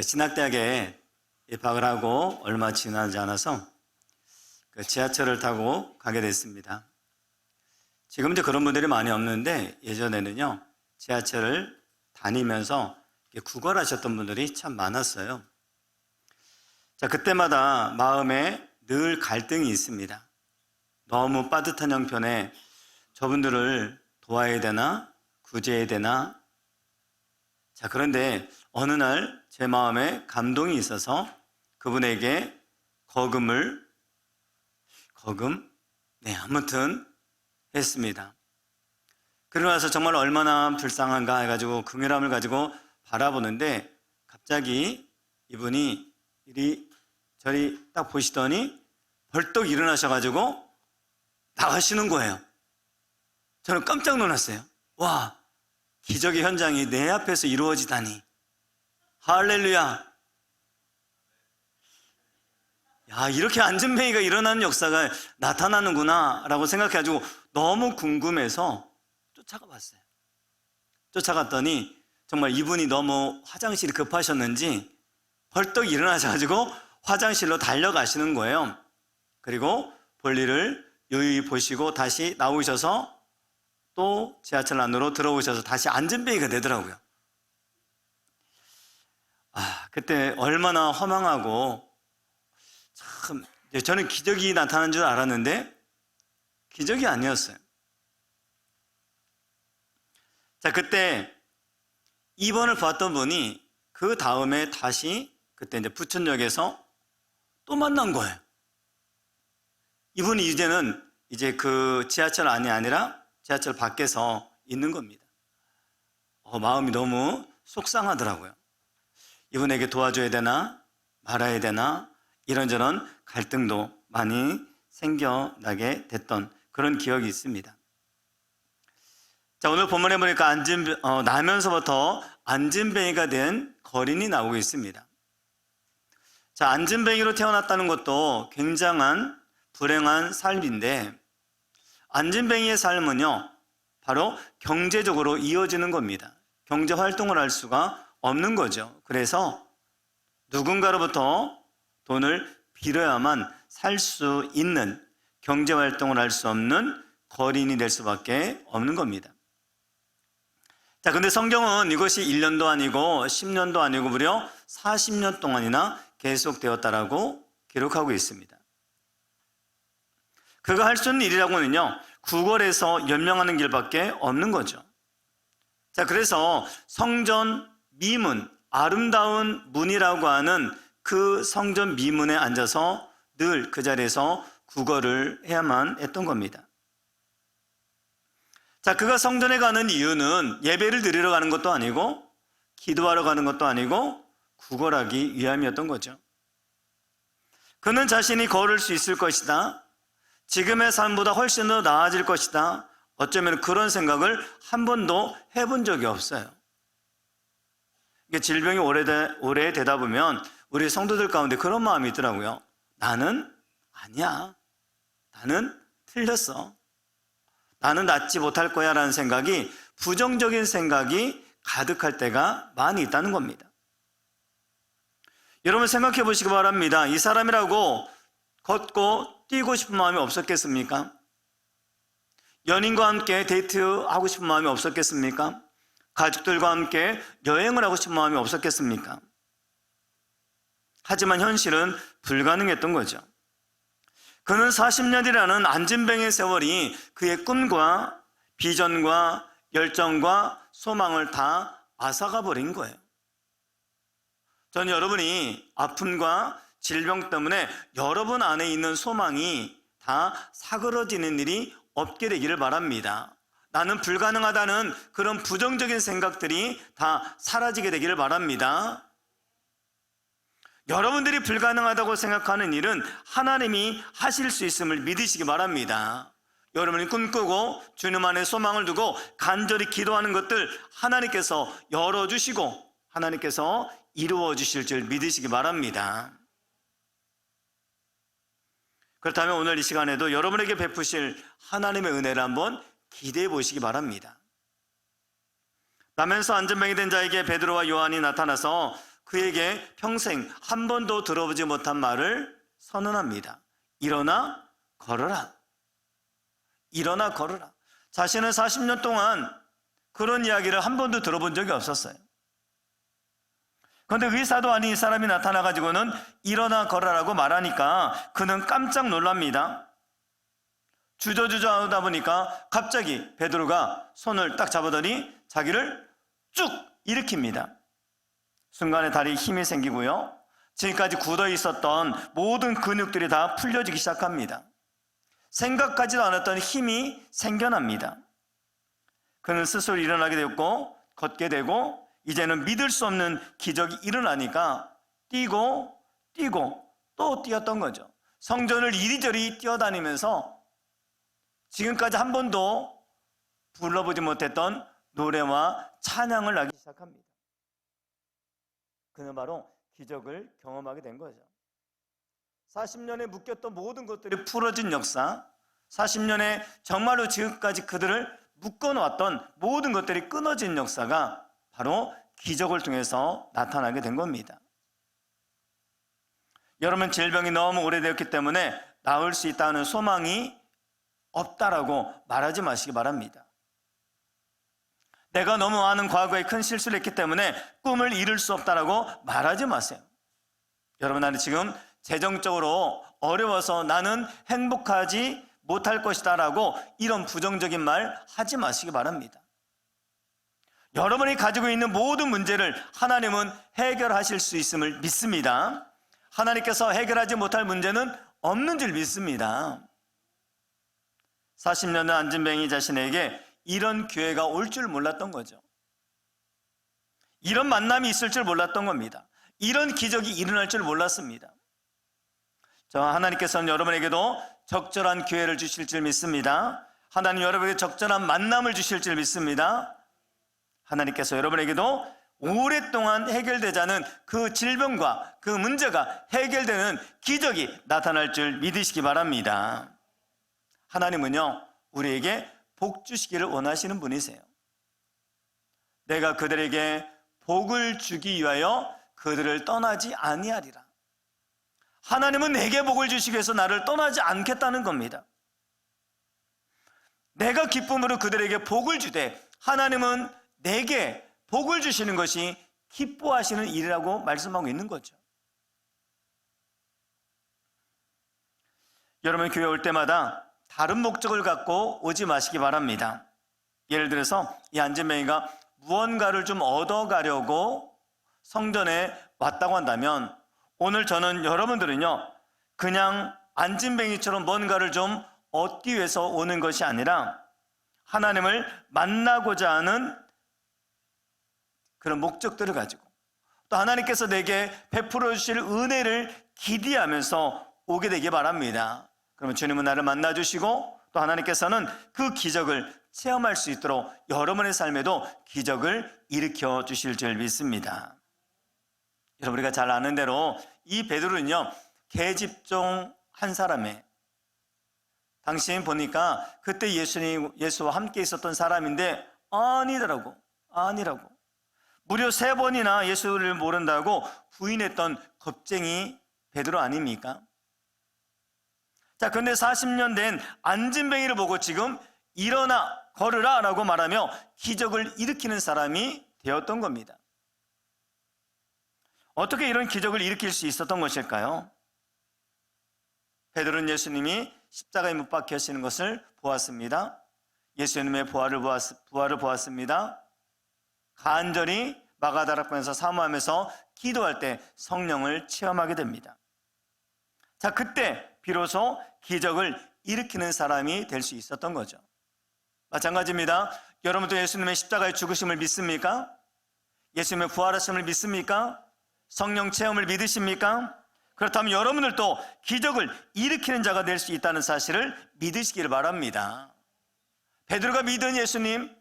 신학대학에 입학을 하고 얼마 지나지 않아서 지하철을 타고 가게 됐습니다. 지금 이제 그런 분들이 많이 없는데 예전에는요, 지하철을 다니면서 구걸하셨던 분들이 참 많았어요. 자, 그때마다 마음에 늘 갈등이 있습니다. 너무 빠듯한 형편에 저분들을 도와야 되나, 구제해야 되나. 자, 그런데 어느 날 제 마음에 감동이 있어서 그분에게 아무튼 했습니다. 그러고 나서 정말 얼마나 불쌍한가 해가지고 긍휼함을 가지고 바라보는데 갑자기 이분이 이리저리 딱 보시더니 벌떡 일어나셔가지고 나가시는 거예요. 저는 깜짝 놀랐어요. 와, 기적의 현장이 내 앞에서 이루어지다니. 할렐루야. 야, 이렇게 안전뱅이가 일어나는 역사가 나타나는구나 라고 생각해가지고 너무 궁금해서 쫓아가 봤어요. 쫓아갔더니 정말 이분이 너무 화장실이 급하셨는지 벌떡 일어나셔가지고 화장실로 달려가시는 거예요. 그리고 볼일을 유유히 보시고 다시 나오셔서 또 지하철 안으로 들어오셔서 다시 안전뱅이가 되더라고요. 그때 얼마나 허망하고 참, 저는 기적이 나타난 줄 알았는데 기적이 아니었어요. 자, 그때 2번을 봤던 분이 그 다음에 다시 그때 이제 부천역에서 또 만난 거예요. 이분이 이제는 그 지하철 안이 아니라 지하철 밖에서 있는 겁니다. 마음이 너무 속상하더라고요. 이분에게 도와줘야 되나 말아야 되나 이런저런 갈등도 많이 생겨나게 됐던 그런 기억이 있습니다. 자, 오늘 본문에 보니까 나면서부터 안진뱅이가 된 거린이 나오고 있습니다. 자, 안진뱅이로 태어났다는 것도 굉장한 불행한 삶인데 안진뱅이의 삶은요, 바로 경제적으로 이어지는 겁니다. 경제 활동을 할 수가 없는 거죠. 그래서 누군가로부터 돈을 빌어야만 살 수 있는 경제 활동을 할 수 없는 거린이 될 수밖에 없는 겁니다. 자, 근데 성경은 이것이 1년도 아니고 10년도 아니고 무려 40년 동안이나 계속되었다라고 기록하고 있습니다. 그가 할 수 있는 일이라고는요, 구걸해서 연명하는 길밖에 없는 거죠. 자, 그래서 성전 미문, 아름다운 문이라고 하는 그 성전 미문에 앉아서 늘 그 자리에서 구걸을 해야만 했던 겁니다. 자, 그가 성전에 가는 이유는 예배를 드리러 가는 것도 아니고 기도하러 가는 것도 아니고 구걸하기 위함이었던 거죠. 그는 자신이 걸을 수 있을 것이다, 지금의 삶보다 훨씬 더 나아질 것이다, 어쩌면 그런 생각을 한 번도 해본 적이 없어요. 질병이 오래 되다 보면 우리 성도들 가운데 그런 마음이 있더라고요. 나는 아니야, 나는 틀렸어, 나는 낫지 못할 거야 라는 생각이, 부정적인 생각이 가득할 때가 많이 있다는 겁니다. 여러분 생각해 보시기 바랍니다. 이 사람이라고 걷고 뛰고 싶은 마음이 없었겠습니까? 연인과 함께 데이트하고 싶은 마음이 없었겠습니까? 가족들과 함께 여행을 하고 싶은 마음이 없었겠습니까? 하지만 현실은 불가능했던 거죠. 그는 40년이라는 안진뱅이의 세월이 그의 꿈과 비전과 열정과 소망을 다 앗아가 버린 거예요. 저는 여러분이 아픔과 질병 때문에 여러분 안에 있는 소망이 다 사그러지는 일이 없게 되기를 바랍니다. 나는 불가능하다는 그런 부정적인 생각들이 다 사라지게 되기를 바랍니다. 여러분들이 불가능하다고 생각하는 일은 하나님이 하실 수 있음을 믿으시기 바랍니다. 여러분이 꿈꾸고 주님 안에 소망을 두고 간절히 기도하는 것들 하나님께서 열어주시고 하나님께서 이루어 주실 줄 믿으시기 바랍니다. 그렇다면 오늘 이 시간에도 여러분에게 베푸실 하나님의 은혜를 한번 기대해 보시기 바랍니다. 나면서 안전뱅이 된 자에게 베드로와 요한이 나타나서 그에게 평생 한 번도 들어보지 못한 말을 선언합니다. 일어나 걸으라. 일어나 걸으라. 자신은 40년 동안 그런 이야기를 한 번도 들어본 적이 없었어요. 그런데 의사도 아닌 사람이 나타나가지고는 일어나 걸으라고 말하니까 그는 깜짝 놀랍니다. 주저주저 하다 보니까 갑자기 베드로가 손을 딱 잡아더니 자기를 쭉 일으킵니다. 순간에 다리에 힘이 생기고요. 지금까지 굳어 있었던 모든 근육들이 다 풀려지기 시작합니다. 생각하지도 않았던 힘이 생겨납니다. 그는 스스로 일어나게 되었고 걷게 되고 이제는 믿을 수 없는 기적이 일어나니까 뛰고 또 뛰었던 거죠. 성전을 이리저리 뛰어다니면서 지금까지 한 번도 불러보지 못했던 노래와 찬양을 하기 시작합니다. 그는 바로 기적을 경험하게 된 거죠. 40년에 묶였던 모든 것들이 풀어진 역사, 40년에 정말로 지금까지 그들을 묶어놓았던 모든 것들이 끊어진 역사가 바로 기적을 통해서 나타나게 된 겁니다. 여러분, 질병이 너무 오래되었기 때문에 나을 수 있다는 소망이 없다라고 말하지 마시기 바랍니다. 내가 너무 많은 과거에 큰 실수를 했기 때문에 꿈을 이룰 수 없다라고 말하지 마세요. 여러분, 나는 지금 재정적으로 어려워서 나는 행복하지 못할 것이다 라고 이런 부정적인 말 하지 마시기 바랍니다. 여러분이 가지고 있는 모든 문제를 하나님은 해결하실 수 있음을 믿습니다. 하나님께서 해결하지 못할 문제는 없는 줄 믿습니다. 40년의 안진뱅이 자신에게 이런 기회가 올 줄 몰랐던 거죠. 이런 만남이 있을 줄 몰랐던 겁니다. 이런 기적이 일어날 줄 몰랐습니다. 저 하나님께서는 여러분에게도 적절한 기회를 주실 줄 믿습니다. 하나님 여러분에게 적절한 만남을 주실 줄 믿습니다. 하나님께서 여러분에게도 오랫동안 해결되지 않은 그 질병과 그 문제가 해결되는 기적이 나타날 줄 믿으시기 바랍니다. 하나님은요, 우리에게 복 주시기를 원하시는 분이세요. 내가 그들에게 복을 주기 위하여 그들을 떠나지 아니하리라. 하나님은 내게 복을 주시기 위해서 나를 떠나지 않겠다는 겁니다. 내가 기쁨으로 그들에게 복을 주되 하나님은 내게 복을 주시는 것이 기뻐하시는 일이라고 말씀하고 있는 거죠. 여러분, 교회 올 때마다 다른 목적을 갖고 오지 마시기 바랍니다. 예를 들어서 이 안진뱅이가 무언가를 좀 얻어가려고 성전에 왔다고 한다면 오늘 저는 여러분들은요, 그냥 안진뱅이처럼 뭔가를 좀 얻기 위해서 오는 것이 아니라 하나님을 만나고자 하는 그런 목적들을 가지고 또 하나님께서 내게 베풀어 주실 은혜를 기대하면서 오게 되기 바랍니다. 그러면 주님은 나를 만나주시고 또 하나님께서는 그 기적을 체험할 수 있도록 여러분의 삶에도 기적을 일으켜 주실 줄 믿습니다. 여러분, 우리가 잘 아는 대로 이 베드로는요, 계집종 한 사람에 당신 보니까 그때 예수와 함께 있었던 사람인데 아니라고 무려 3번이나 예수를 모른다고 부인했던 겁쟁이 베드로 아닙니까? 자, 그런데 40년 된 안진뱅이를 보고 지금 일어나 걸으라 라고 말하며 기적을 일으키는 사람이 되었던 겁니다. 어떻게 이런 기적을 일으킬 수 있었던 것일까요? 베드로는 예수님이 십자가에 못 박히시는 것을 보았습니다. 예수님의 부활을 보았습니다. 간절히 마가다락방에서 사모하면서 기도할 때 성령을 체험하게 됩니다. 자, 그때 비로소 기적을 일으키는 사람이 될 수 있었던 거죠. 마찬가지입니다. 여러분도 예수님의 십자가의 죽으심을 믿습니까? 예수님의 부활하심을 믿습니까? 성령 체험을 믿으십니까? 그렇다면 여러분들도 기적을 일으키는 자가 될 수 있다는 사실을 믿으시기를 바랍니다. 베드로가 믿은 예수님,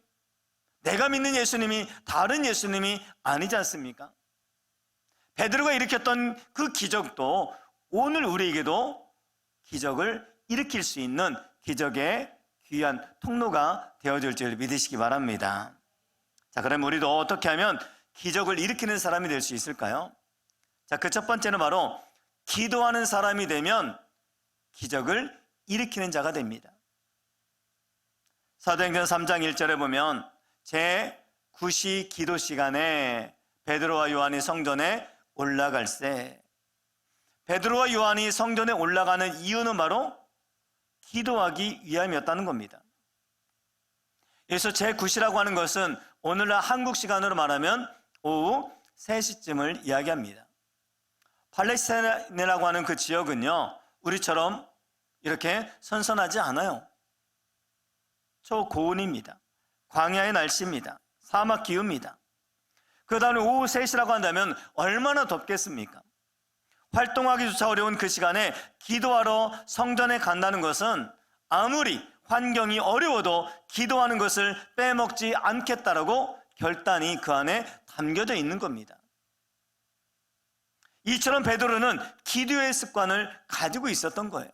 내가 믿는 예수님이 다른 예수님이 아니지 않습니까? 베드로가 일으켰던 그 기적도 오늘 우리에게도 기적을 일으킬 수 있는 기적의 귀한 통로가 되어줄 줄 믿으시기 바랍니다. 자, 그럼 우리도 어떻게 하면 기적을 일으키는 사람이 될 수 있을까요? 자, 그 첫 번째는 바로 기도하는 사람이 되면 기적을 일으키는 자가 됩니다. 사도행전 3장 1절에 보면 제9시 기도 시간에 베드로와 요한이 성전에 올라갈새. 베드로와 요한이 성전에 올라가는 이유는 바로 기도하기 위함이었다는 겁니다. 그래서 제9시라고 하는 것은 오늘날 한국 시간으로 말하면 오후 3시쯤을 이야기합니다. 팔레스타인이라고 하는 그 지역은요, 우리처럼 이렇게 선선하지 않아요. 초고온입니다. 광야의 날씨입니다. 사막 기후입니다. 그 다음에 오후 3시라고 한다면 얼마나 덥겠습니까? 활동하기조차 어려운 그 시간에 기도하러 성전에 간다는 것은 아무리 환경이 어려워도 기도하는 것을 빼먹지 않겠다라고 결단이 그 안에 담겨져 있는 겁니다. 이처럼 베드로는 기도의 습관을 가지고 있었던 거예요.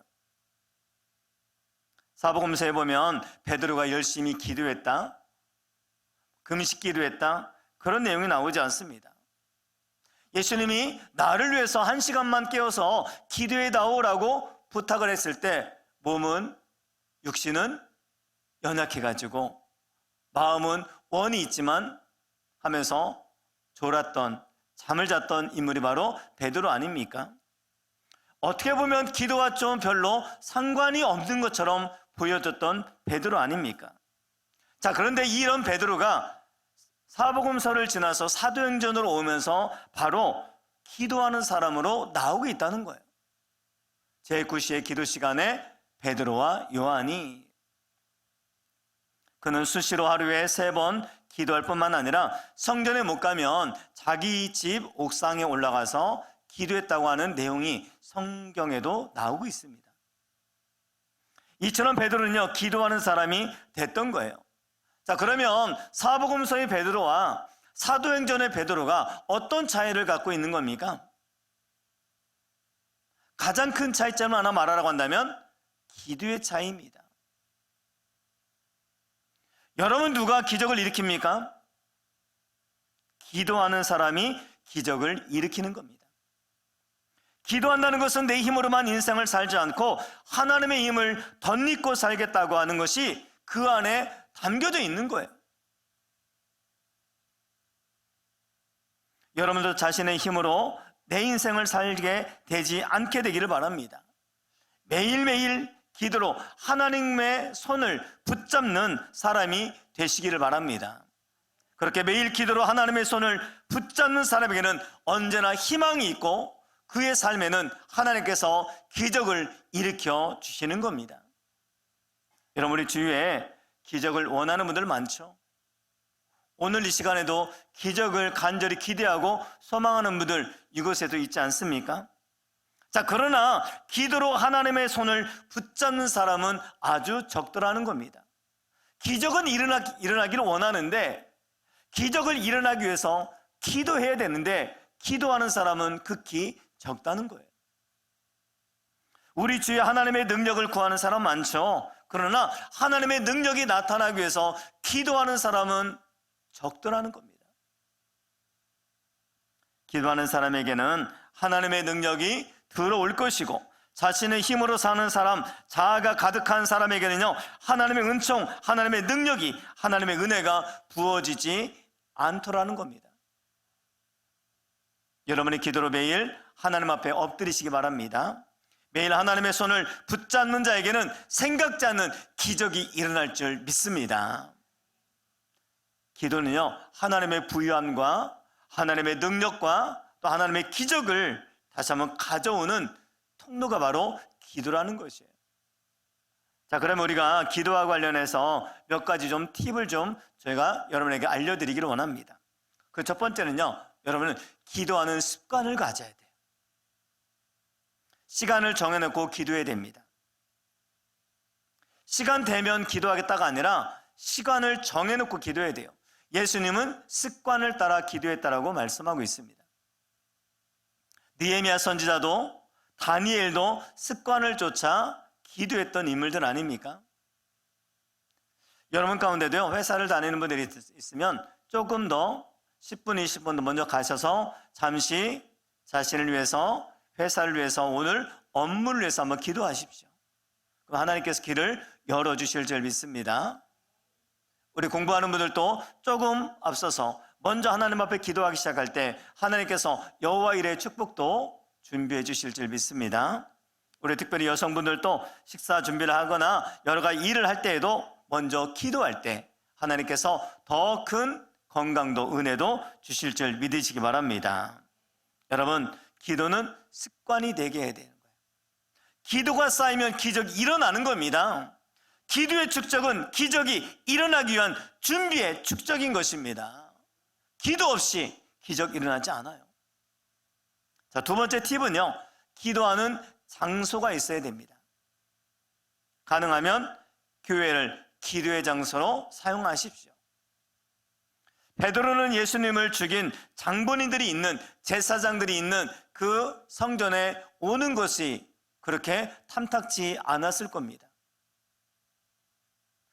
사복음서에 보면 베드로가 열심히 기도했다, 금식 기도했다, 그런 내용이 나오지 않습니다. 예수님이 나를 위해서 1시간만 깨워서 기도해 다오라고 부탁을 했을 때 몸은, 육신은 연약해가지고 마음은 원이 있지만 하면서 졸았던, 잠을 잤던 인물이 바로 베드로 아닙니까? 어떻게 보면 기도와 좀 별로 상관이 없는 것처럼 보여졌던 베드로 아닙니까? 자, 그런데 이런 베드로가 사복음서를 지나서 사도행전으로 오면서 바로 기도하는 사람으로 나오고 있다는 거예요. 제9시의 기도 시간에 베드로와 요한이, 그는 수시로 하루에 3번 기도할 뿐만 아니라 성전에 못 가면 자기 집 옥상에 올라가서 기도했다고 하는 내용이 성경에도 나오고 있습니다. 이처럼 베드로는요, 기도하는 사람이 됐던 거예요. 자, 그러면 사복음서의 베드로와 사도행전의 베드로가 어떤 차이를 갖고 있는 겁니까? 가장 큰 차이점을 하나 말하라고 한다면 기도의 차이입니다. 여러분, 누가 기적을 일으킵니까? 기도하는 사람이 기적을 일으키는 겁니다. 기도한다는 것은 내 힘으로만 인생을 살지 않고 하나님의 힘을 덧입고 살겠다고 하는 것이 그 안에 담겨져 있는 거예요. 여러분도 자신의 힘으로 내 인생을 살게 되지 않게 되기를 바랍니다. 매일매일 기도로 하나님의 손을 붙잡는 사람이 되시기를 바랍니다. 그렇게 매일 기도로 하나님의 손을 붙잡는 사람에게는 언제나 희망이 있고 그의 삶에는 하나님께서 기적을 일으켜 주시는 겁니다. 여러분, 우리 주위에 기적을 원하는 분들 많죠? 오늘 이 시간에도 기적을 간절히 기대하고 소망하는 분들 이곳에도 있지 않습니까? 자, 그러나 기도로 하나님의 손을 붙잡는 사람은 아주 적더라는 겁니다. 기적은 일어나기를 원하는데 기적을 일어나기 위해서 기도해야 되는데 기도하는 사람은 극히 적다는 거예요. 우리 주위에 하나님의 능력을 구하는 사람 많죠? 그러나 하나님의 능력이 나타나기 위해서 기도하는 사람은 적더라는 겁니다. 기도하는 사람에게는 하나님의 능력이 들어올 것이고 자신의 힘으로 사는 사람, 자아가 가득한 사람에게는요, 하나님의 은총, 하나님의 능력이, 하나님의 은혜가 부어지지 않더라는 겁니다. 여러분의 기도로 매일 하나님 앞에 엎드리시기 바랍니다. 매일 하나님의 손을 붙잡는 자에게는 생각지 않는 기적이 일어날 줄 믿습니다. 기도는요, 하나님의 부유함과 하나님의 능력과 또 하나님의 기적을 다시 한번 가져오는 통로가 바로 기도라는 것이에요. 자, 그러면 우리가 기도와 관련해서 몇 가지 좀 팁을 좀 저희가 여러분에게 알려드리기를 원합니다. 그 첫 번째는요, 여러분은 기도하는 습관을 가져야 돼요. 시간을 정해놓고 기도해야 됩니다. 시간 되면 기도하겠다가 아니라 시간을 정해놓고 기도해야 돼요. 예수님은 습관을 따라 기도했다라고 말씀하고 있습니다. 느헤미야 선지자도 다니엘도 습관을 쫓아 기도했던 인물들 아닙니까? 여러분 가운데도요, 회사를 다니는 분들이 있으면 조금 더 10분, 20분도 먼저 가셔서 잠시 자신을 위해서, 회사를 위해서, 오늘 업무를 위해서 한번 기도하십시오. 그럼 하나님께서 길을 열어주실 줄 믿습니다. 우리 공부하는 분들도 조금 앞서서 먼저 하나님 앞에 기도하기 시작할 때 하나님께서 여호와 일의 축복도 준비해 주실 줄 믿습니다. 우리 특별히 여성분들도 식사 준비를 하거나 여러 가지 일을 할 때에도 먼저 기도할 때 하나님께서 더 큰 건강도 은혜도 주실 줄 믿으시기 바랍니다. 여러분, 기도는 습관이 되게 해야 되는 거예요. 기도가 쌓이면 기적이 일어나는 겁니다. 기도의 축적은 기적이 일어나기 위한 준비의 축적인 것입니다. 기도 없이 기적 일어나지 않아요. 자, 두 번째 팁은요, 기도하는 장소가 있어야 됩니다. 가능하면 교회를 기도의 장소로 사용하십시오. 베드로는 예수님을 죽인 장본인들이 있는, 제사장들이 있는 그 성전에 오는 것이 그렇게 탐탁지 않았을 겁니다.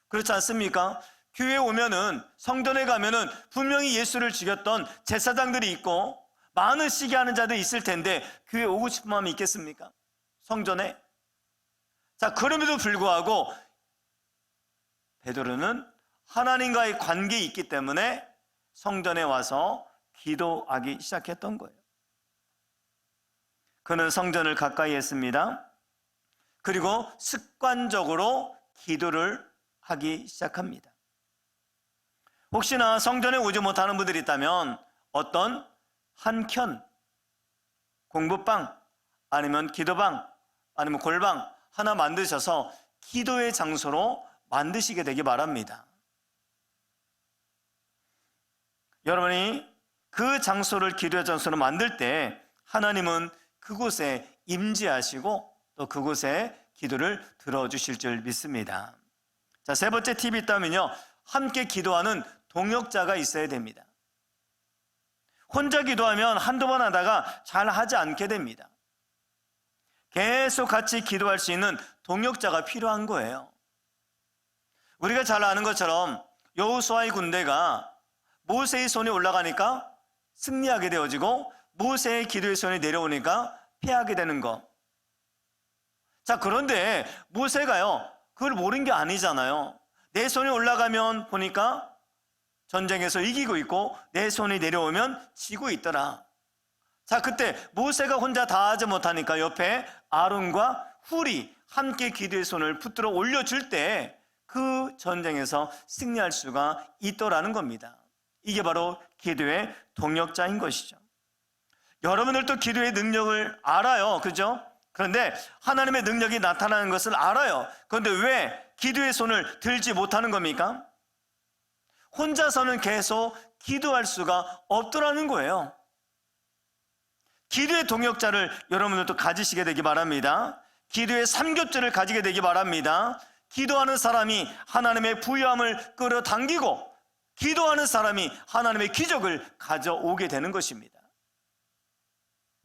그렇지 않습니까? 교회에 오면은, 성전에 가면은 분명히 예수를 죽였던 제사장들이 있고 많은 시기하는 자들이 있을 텐데 교회에 오고 싶은 마음이 있겠습니까? 성전에. 자, 그럼에도 불구하고 베드로는 하나님과의 관계에 있기 때문에 성전에 와서 기도하기 시작했던 거예요. 그는 성전을 가까이 했습니다. 그리고 습관적으로 기도를 하기 시작합니다. 혹시나 성전에 오지 못하는 분들이 있다면 어떤 한켠 공부방 아니면 기도방 아니면 골방 하나 만드셔서 기도의 장소로 만드시게 되기 바랍니다. 여러분이 그 장소를 기도의 장소로 만들 때 하나님은 그곳에 임재하시고 또 그곳에 기도를 들어주실 줄 믿습니다. 자, 세 번째 팁이 있다면요, 함께 기도하는 동역자가 있어야 됩니다. 혼자 기도하면 한두 번 하다가 잘 하지 않게 됩니다. 계속 같이 기도할 수 있는 동역자가 필요한 거예요. 우리가 잘 아는 것처럼 여호수아의 군대가 모세의 손이 올라가니까 승리하게 되어지고 모세의 기도의 손이 내려오니까 패하게 되는 것. 자, 그런데 모세가요, 그걸 모른 게 아니잖아요. 내 손이 올라가면 보니까 전쟁에서 이기고 있고 내 손이 내려오면 지고 있더라. 자, 그때 모세가 혼자 다 하지 못하니까 옆에 아론과 훌이 함께 기도의 손을 붙들어 올려줄 때 그 전쟁에서 승리할 수가 있더라는 겁니다. 이게 바로 기도의 동역자인 것이죠. 여러분들도 기도의 능력을 알아요. 그죠? 그런데 하나님의 능력이 나타나는 것을 알아요. 그런데 왜 기도의 손을 들지 못하는 겁니까? 혼자서는 계속 기도할 수가 없더라는 거예요. 기도의 동역자를 여러분들도 가지시게 되기 바랍니다. 기도의 삼겹줄을 가지게 되기 바랍니다. 기도하는 사람이 하나님의 부유함을 끌어당기고 기도하는 사람이 하나님의 기적을 가져오게 되는 것입니다.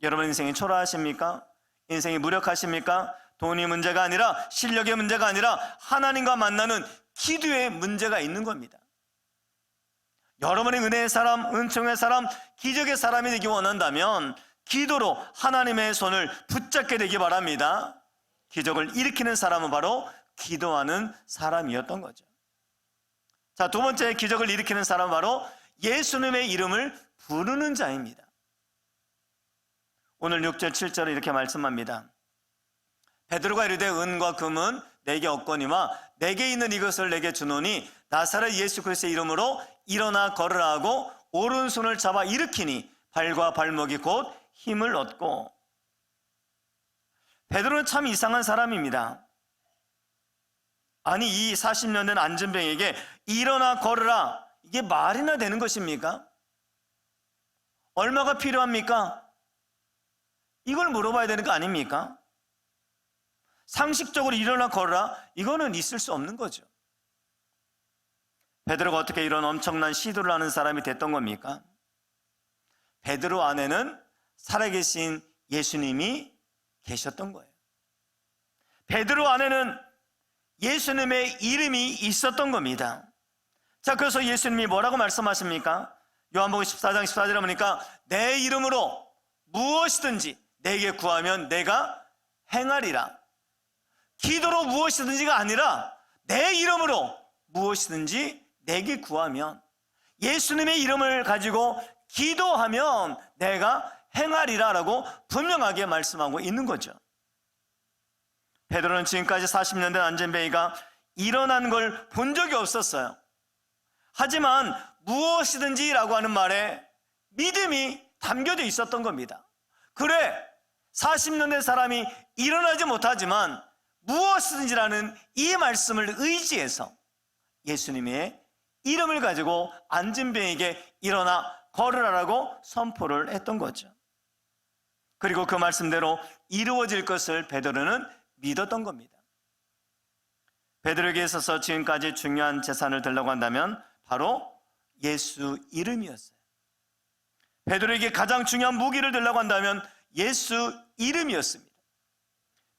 여러분 인생이 초라하십니까? 인생이 무력하십니까? 돈이 문제가 아니라 실력의 문제가 아니라 하나님과 만나는 기도의 문제가 있는 겁니다. 여러분이 은혜의 사람, 은총의 사람, 기적의 사람이 되기 원한다면 기도로 하나님의 손을 붙잡게 되기 바랍니다. 기적을 일으키는 사람은 바로 기도하는 사람이었던 거죠. 자, 두 번째 기적을 일으키는 사람은 바로 예수님의 이름을 부르는 자입니다. 오늘 6절 7절에 이렇게 말씀합니다. 베드로가 이르되 은과 금은 내게 없거니와 내게 있는 이것을 내게 주노니 나사렛 예수 그리스도의 이름으로 일어나 걸으라 하고 오른손을 잡아 일으키니 발과 발목이 곧 힘을 얻고. 베드로는 참 이상한 사람입니다. 아니, 이 40년 된 안전병에게 일어나 걸으라, 이게 말이나 되는 것입니까? 얼마가 필요합니까? 이걸 물어봐야 되는 거 아닙니까? 상식적으로 일어나 걸으라, 이거는 있을 수 없는 거죠. 베드로가 어떻게 이런 엄청난 시도를 하는 사람이 됐던 겁니까? 베드로 안에는 살아계신 예수님이 계셨던 거예요. 베드로 안에는 예수님의 이름이 있었던 겁니다. 자, 그래서 예수님이 뭐라고 말씀하십니까? 요한복음 14장 14절에 보니까 내 이름으로 무엇이든지 내게 구하면 내가 행하리라. 기도로 무엇이든지가 아니라 내 이름으로 무엇이든지 내게 구하면, 예수님의 이름을 가지고 기도하면 내가 행하리라 라고 분명하게 말씀하고 있는 거죠. 베드로는 지금까지 40년 된 안전뱅이가 일어난 걸 본 적이 없었어요. 하지만 무엇이든지 라고 하는 말에 믿음이 담겨져 있었던 겁니다. 그래, 40년 된 사람이 일어나지 못하지만 무엇이든지라는 이 말씀을 의지해서 예수님의 이름을 가지고 안진뱅이에게 일어나 걸으라라고 선포를 했던 거죠. 그리고 그 말씀대로 이루어질 것을 베드로는 믿었던 겁니다. 베드로에게 있어서 지금까지 중요한 재산을 들라고 한다면 바로 예수 이름이었어요. 베드로에게 가장 중요한 무기를 들라고 한다면 예수 이름이었습니다.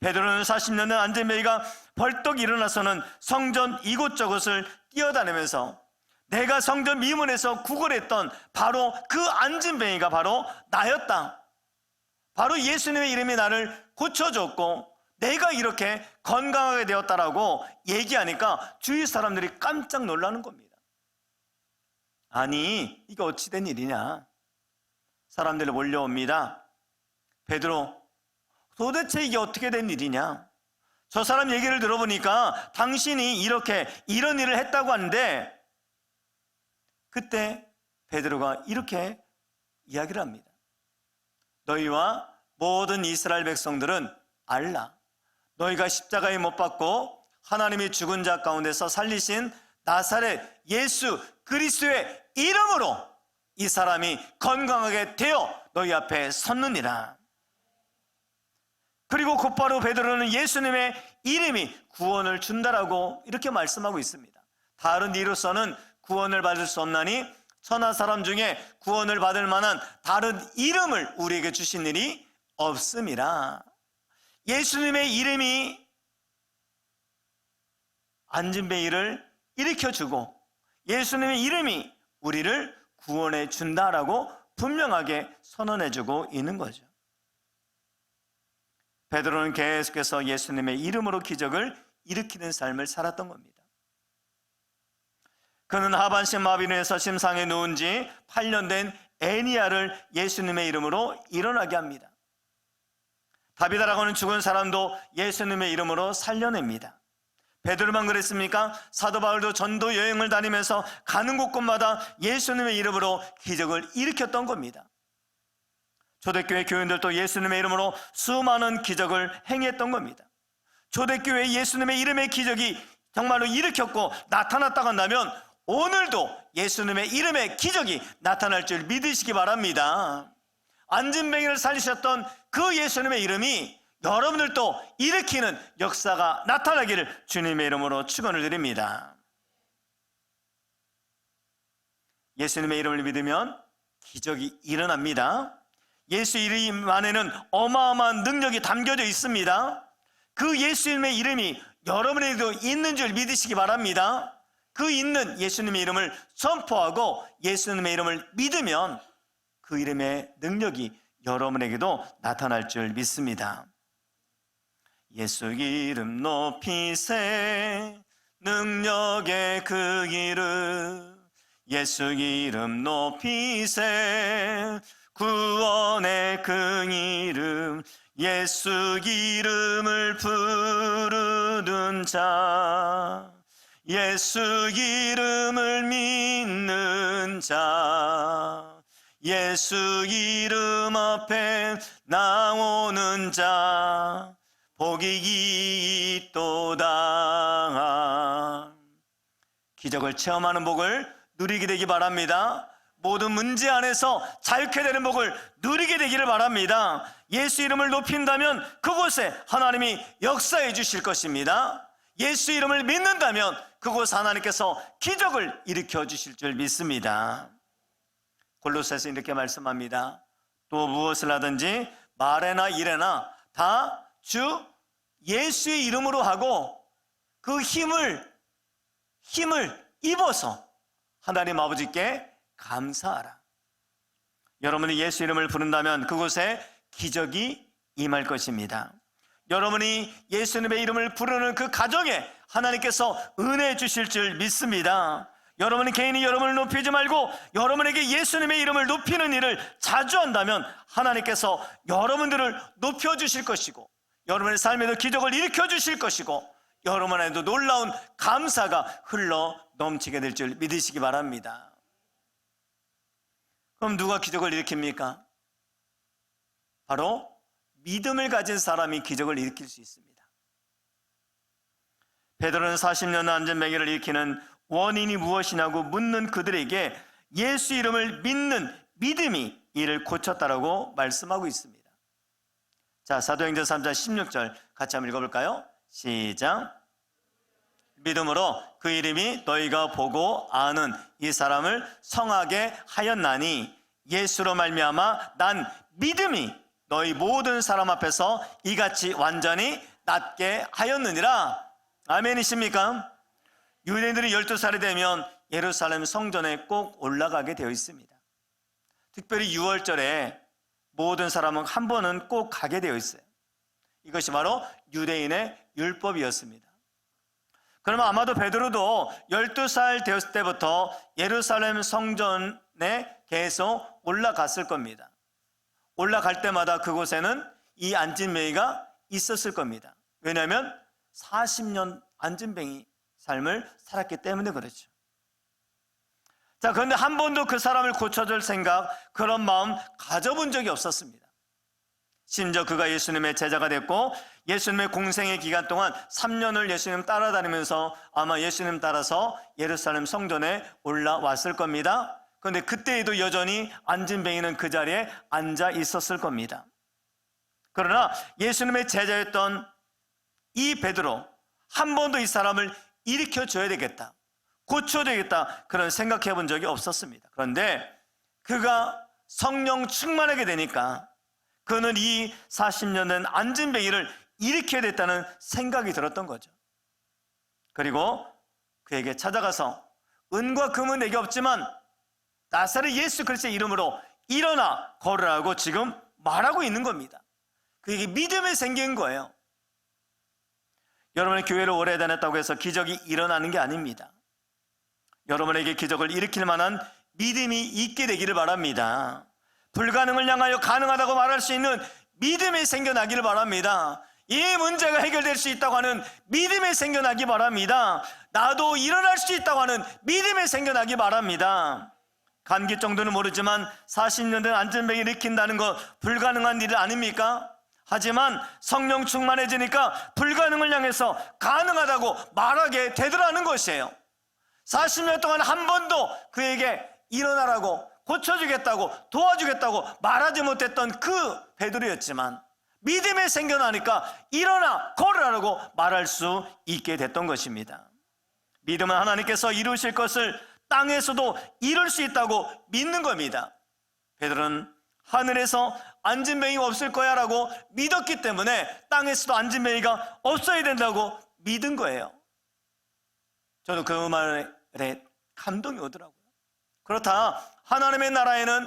베드로는 40년 된 안진뱅이가 벌떡 일어나서는 성전 이곳저곳을 뛰어다니면서 내가 성전 미문에서 구걸했던 바로 그 안진뱅이가 바로 나였다. 바로 예수님의 이름이 나를 고쳐줬고 내가 이렇게 건강하게 되었다라고 얘기하니까 주위 사람들이 깜짝 놀라는 겁니다. 아니, 이게 어찌 된 일이냐? 사람들이 몰려옵니다. 베드로, 도대체 이게 어떻게 된 일이냐? 저 사람 얘기를 들어보니까 당신이 이렇게 이런 일을 했다고 하는데, 그때 베드로가 이렇게 이야기를 합니다. 너희와 모든 이스라엘 백성들은 알라. 너희가 십자가에 못 박고 하나님이 죽은 자 가운데서 살리신 나사렛 예수 그리스도의 이름으로 이 사람이 건강하게 되어 너희 앞에 섰느니라. 그리고 곧바로 베드로는 예수님의 이름이 구원을 준다라고 이렇게 말씀하고 있습니다. 다른 이로서는 구원을 받을 수 없나니 천하 사람 중에 구원을 받을 만한 다른 이름을 우리에게 주신 일이 없음이라. 예수님의 이름이 안진뱅이를 일으켜주고 예수님의 이름이 우리를 구원해 준다라고 분명하게 선언해주고 있는 거죠. 베드로는 계속해서 예수님의 이름으로 기적을 일으키는 삶을 살았던 겁니다. 그는 하반신 마비로 해서 심상에 누운 지 8년 된 애니야를 예수님의 이름으로 일어나게 합니다. 다비다라고 하는 죽은 사람도 예수님의 이름으로 살려냅니다. 베드로만 그랬습니까? 사도 바울도 전도 여행을 다니면서 가는 곳곳마다 예수님의 이름으로 기적을 일으켰던 겁니다. 초대교회 교인들도 예수님의 이름으로 수많은 기적을 행했던 겁니다. 초대교회 예수님의 이름의 기적이 정말로 일으켰고 나타났다고 한다면 오늘도 예수님의 이름의 기적이 나타날 줄 믿으시기 바랍니다. 안진뱅이를 살리셨던 그 예수님의 이름이 여러분들도 일으키는 역사가 나타나기를 주님의 이름으로 축원을 드립니다. 예수님의 이름을 믿으면 기적이 일어납니다. 예수 이름 안에는 어마어마한 능력이 담겨져 있습니다. 그 예수님의 이름이 여러분에게도 있는 줄 믿으시기 바랍니다. 그 있는 예수님의 이름을 선포하고 예수님의 이름을 믿으면 그 이름의 능력이 여러분에게도 나타날 줄 믿습니다. 예수 이름 높이세 능력의 그 이름 예수 이름 높이세 구원의 그 이름 예수 이름을 부르는 자 예수 이름을 믿는 자 예수 이름 앞에 나오는 자 복이 있도다. 기적을 체험하는 복을 누리게 되기 바랍니다. 모든 문제 안에서 자유케 되는 복을 누리게 되기를 바랍니다. 예수 이름을 높인다면 그곳에 하나님이 역사해 주실 것입니다. 예수 이름을 믿는다면 그곳 하나님께서 기적을 일으켜 주실 줄 믿습니다. 골로새서 이렇게 말씀합니다. 또 무엇을 하든지 말에나 일에나 다 주 예수의 이름으로 하고 그 힘을 입어서 하나님 아버지께 감사하라. 여러분이 예수 이름을 부른다면 그곳에 기적이 임할 것입니다. 여러분이 예수님의 이름을 부르는 그 가정에 하나님께서 은혜 주실 줄 믿습니다. 여러분이 개인이 여러분을 높이지 말고 여러분에게 예수님의 이름을 높이는 일을 자주 한다면 하나님께서 여러분들을 높여주실 것이고 여러분의 삶에도 기적을 일으켜 주실 것이고 여러분에도 놀라운 감사가 흘러 넘치게 될 줄 믿으시기 바랍니다. 그럼 누가 기적을 일으킵니까? 바로 믿음을 가진 사람이 기적을 일으킬 수 있습니다. 베드로는 40년 안전뱅이를 일으키는 원인이 무엇이냐고 묻는 그들에게 예수 이름을 믿는 믿음이 이를 고쳤다라고 말씀하고 있습니다. 자, 사도행전 3장 16절 같이 한번 읽어볼까요? 시작. 믿음으로 그 이름이 너희가 보고 아는 이 사람을 성하게 하였나니 예수로 말미암아 난 믿음이 너희 모든 사람 앞에서 이같이 완전히 낫게 하였느니라. 아멘이십니까? 유대인들이 12살이 되면 예루살렘 성전에 꼭 올라가게 되어 있습니다. 특별히 6월절에 모든 사람은 한 번은 꼭 가게 되어 있어요. 이것이 바로 유대인의 율법이었습니다. 그러면 아마도 베드로도 12살 되었을 때부터 예루살렘 성전에 계속 올라갔을 겁니다. 올라갈 때마다 그곳에는 이 안진뱅이가 있었을 겁니다. 왜냐하면 40년 안진뱅이 삶을 살았기 때문에 그렇죠. 자, 그런데 한 번도 그 사람을 고쳐줄 생각, 그런 마음 가져본 적이 없었습니다. 심지어 그가 예수님의 제자가 됐고 예수님의 공생의 기간 동안 3년을 예수님 따라다니면서 아마 예수님 따라서 예루살렘 성전에 올라왔을 겁니다. 그런데 그때에도 여전히 안진뱅이는 그 자리에 앉아 있었을 겁니다. 그러나 예수님의 제자였던 이 베드로, 한 번도 이 사람을 일으켜줘야 되겠다, 고쳐야 되겠다, 그런 생각해 본 적이 없었습니다. 그런데 그가 성령 충만하게 되니까 그는 이 40년 된 안진뱅이를 일으켜야 됐다는 생각이 들었던 거죠. 그리고 그에게 찾아가서 은과 금은 내게 없지만 나사렛 예수 그리스도의 이름으로 일어나 걸으라고 지금 말하고 있는 겁니다. 그에게 믿음이 생긴 거예요. 여러분의 교회를 오래 다녔다고 해서 기적이 일어나는 게 아닙니다. 여러분에게 기적을 일으킬 만한 믿음이 있게 되기를 바랍니다. 불가능을 향하여 가능하다고 말할 수 있는 믿음이 생겨나기를 바랍니다. 이 문제가 해결될 수 있다고 하는 믿음이 생겨나기 바랍니다. 나도 일어날 수 있다고 하는 믿음이 생겨나기 바랍니다. 감기 정도는 모르지만 40년 된 안진뱅이를 일으킨다는 거 불가능한 일 아닙니까? 하지만 성령 충만해지니까 불가능을 향해서 가능하다고 말하게 되더라는 것이에요. 40년 동안 한 번도 그에게 일어나라고 고쳐주겠다고 도와주겠다고 말하지 못했던 그 베드로였지만 믿음이 생겨나니까 일어나 걸으라고 말할 수 있게 됐던 것입니다. 믿음은 하나님께서 이루실 것을 땅에서도 이룰 수 있다고 믿는 겁니다. 베드로는 하늘에서 안진뱅이가 없을 거야 라고 믿었기 때문에 땅에서도 안진뱅이가 없어야 된다고 믿은 거예요. 저도 그 말에 감동이 오더라고요. 그렇다, 하나님의 나라에는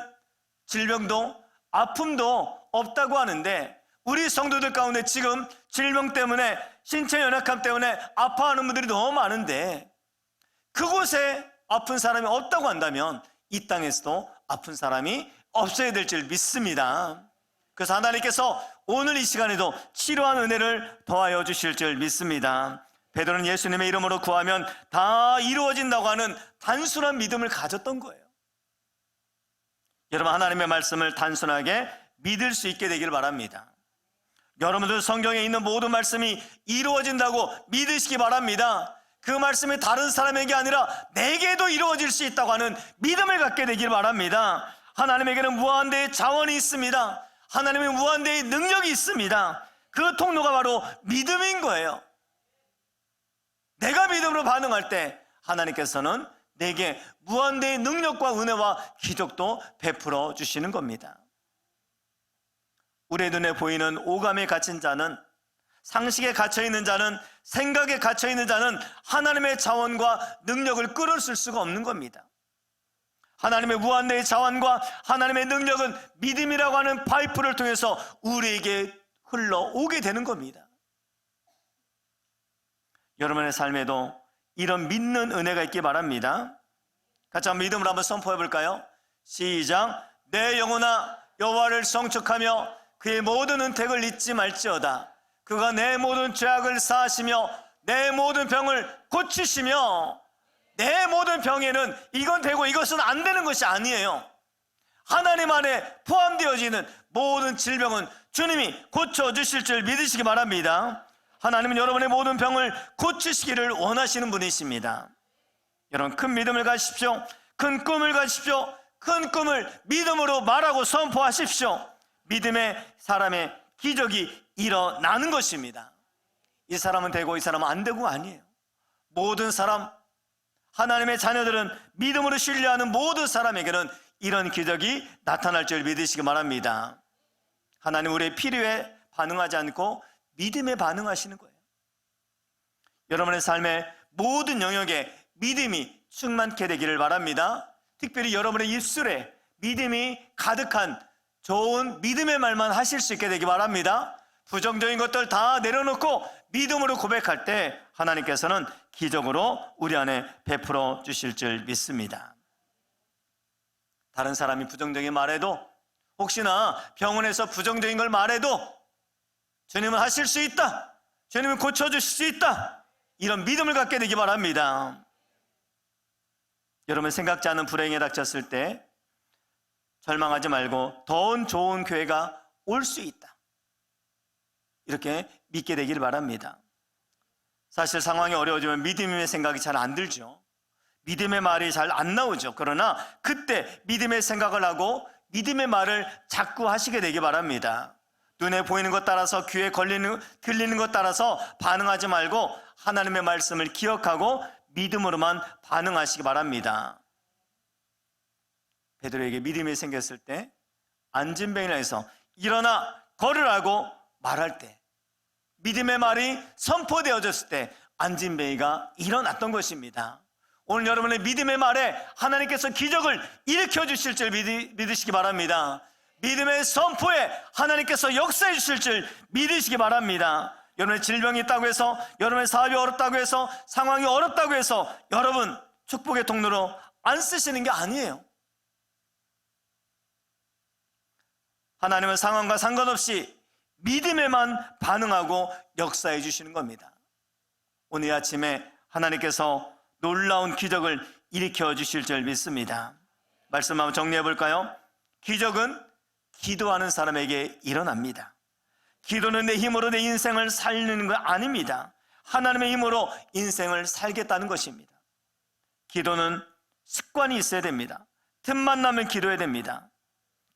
질병도 아픔도 없다고 하는데 우리 성도들 가운데 지금 질병 때문에, 신체 연약함 때문에 아파하는 분들이 너무 많은데 그곳에 아픈 사람이 없다고 한다면 이 땅에서도 아픈 사람이 없어야 될 줄 믿습니다. 그래서 하나님께서 오늘 이 시간에도 치료한 은혜를 더하여 주실 줄 믿습니다. 베드로는 예수님의 이름으로 구하면 다 이루어진다고 하는 단순한 믿음을 가졌던 거예요. 여러분, 하나님의 말씀을 단순하게 믿을 수 있게 되기를 바랍니다. 여러분들 성경에 있는 모든 말씀이 이루어진다고 믿으시기 바랍니다. 그 말씀이 다른 사람에게 아니라 내게도 이루어질 수 있다고 하는 믿음을 갖게 되기를 바랍니다. 하나님에게는 무한대의 자원이 있습니다. 하나님의 무한대의 능력이 있습니다. 그 통로가 바로 믿음인 거예요. 내가 믿음으로 반응할 때 하나님께서는 내게 무한대의 능력과 은혜와 기적도 베풀어 주시는 겁니다. 우리의 눈에 보이는 오감에 갇힌 자는, 상식에 갇혀있는 자는, 생각에 갇혀있는 자는 하나님의 자원과 능력을 끌어쓸 수가 없는 겁니다. 하나님의 무한대의 자원과 하나님의 능력은 믿음이라고 하는 파이프를 통해서 우리에게 흘러오게 되는 겁니다. 여러분의 삶에도 이런 믿는 은혜가 있기 바랍니다. 같이 한번 믿음으로 한번 선포해 볼까요? 시작. 내 영혼아 여호와를 성축하며 그의 모든 은택을 잊지 말지어다. 그가 내 모든 죄악을 사하시며 내 모든 병을 고치시며. 내 모든 병에는 이건 되고 이것은 안 되는 것이 아니에요. 하나님 안에 포함되어지는 모든 질병은 주님이 고쳐주실 줄 믿으시기 바랍니다. 하나님은 여러분의 모든 병을 고치시기를 원하시는 분이십니다. 여러분, 큰 믿음을 가지십시오. 큰 꿈을 가지십시오. 큰 꿈을 믿음으로 말하고 선포하십시오. 믿음의 사람의 기적이 일어나는 것입니다. 이 사람은 되고 이 사람은 안 되고 아니에요. 모든 사람, 하나님의 자녀들은 믿음으로 신뢰하는 모든 사람에게는 이런 기적이 나타날 줄 믿으시기 바랍니다. 하나님 우리의 필요에 반응하지 않고 믿음에 반응하시는 거예요. 여러분의 삶의 모든 영역에 믿음이 충만케 되기를 바랍니다. 특별히 여러분의 입술에 믿음이 가득한 좋은 믿음의 말만 하실 수 있게 되기 바랍니다. 부정적인 것들 다 내려놓고 믿음으로 고백할 때 하나님께서는 기적으로 우리 안에 베풀어 주실 줄 믿습니다. 다른 사람이 부정적인 말해도, 혹시나 병원에서 부정적인 걸 말해도 주님은 하실 수 있다, 주님은 고쳐주실 수 있다, 이런 믿음을 갖게 되기 바랍니다. 여러분, 생각지 않은 불행에 닥쳤을 때 절망하지 말고 더 좋은 교회가 올 수 있다, 이렇게 믿게 되기를 바랍니다. 사실 상황이 어려워지면 믿음의 생각이 잘 안 들죠. 믿음의 말이 잘 안 나오죠. 그러나 그때 믿음의 생각을 하고 믿음의 말을 자꾸 하시게 되기 바랍니다. 눈에 보이는 것 따라서, 귀에 들리는 것 따라서 반응하지 말고 하나님의 말씀을 기억하고 믿음으로만 반응하시기 바랍니다. 베드로에게 믿음이 생겼을 때 안진뱅이에서 일어나 걸으라고 말할 때, 믿음의 말이 선포되어졌을 때 안진뱅이가 일어났던 것입니다. 오늘 여러분의 믿음의 말에 하나님께서 기적을 일으켜 주실 줄 믿으시기 바랍니다. 믿음의 선포에 하나님께서 역사해 주실 줄 믿으시기 바랍니다. 여러분의 질병이 있다고 해서, 여러분의 사업이 어렵다고 해서, 상황이 어렵다고 해서 여러분 축복의 통로로 안 쓰시는 게 아니에요. 하나님은 상황과 상관없이 믿음에만 반응하고 역사해 주시는 겁니다. 오늘 아침에 하나님께서 놀라운 기적을 일으켜 주실 줄 믿습니다. 말씀 한번 정리해 볼까요? 기적은 기도하는 사람에게 일어납니다. 기도는 내 힘으로 내 인생을 살리는 거 아닙니다. 하나님의 힘으로 인생을 살겠다는 것입니다. 기도는 습관이 있어야 됩니다. 틈만 나면 기도해야 됩니다.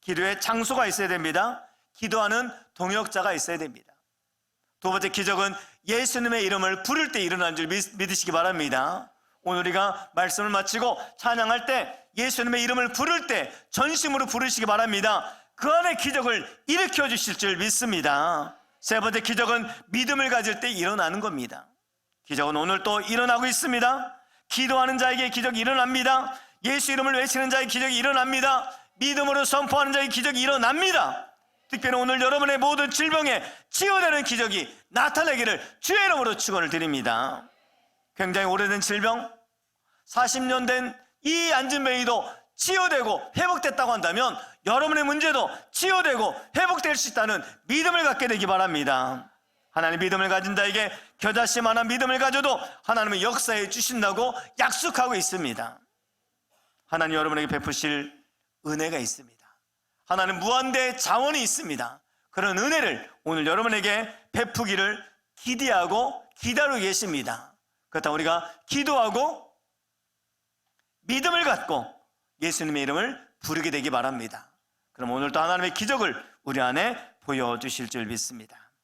기도에 장소가 있어야 됩니다. 기도하는 동역자가 있어야 됩니다. 두 번째 기적은 예수님의 이름을 부를 때 일어나는 줄 믿으시기 바랍니다. 오늘 우리가 말씀을 마치고 찬양할 때 예수님의 이름을 부를 때 전심으로 부르시기 바랍니다. 그 안에 기적을 일으켜 주실 줄 믿습니다. 세 번째 기적은 믿음을 가질 때 일어나는 겁니다. 기적은 오늘 또 일어나고 있습니다. 기도하는 자에게 기적이 일어납니다. 예수 이름을 외치는 자에게 기적이 일어납니다. 믿음으로 선포하는 자에게 기적이 일어납니다. 특별히 오늘 여러분의 모든 질병에 치유되는 기적이 나타나기를 주의 이름으로 축원을 드립니다. 굉장히 오래된 질병, 40년 된 이 안진뱅이도 치유되고 회복됐다고 한다면 여러분의 문제도 치유되고 회복될 수 있다는 믿음을 갖게 되기 바랍니다. 하나님 믿음을 가진 자에게 겨자씨만한 믿음을 가져도 하나님은 역사해 주신다고 약속하고 있습니다. 하나님 여러분에게 베푸실 은혜가 있습니다. 하나님 무한대의 자원이 있습니다. 그런 은혜를 오늘 여러분에게 베푸기를 기대하고 기다리고 계십니다. 그렇다면 우리가 기도하고 믿음을 갖고 예수님의 이름을 부르게 되기 바랍니다. 그럼 오늘도 하나님의 기적을 우리 안에 보여주실 줄 믿습니다.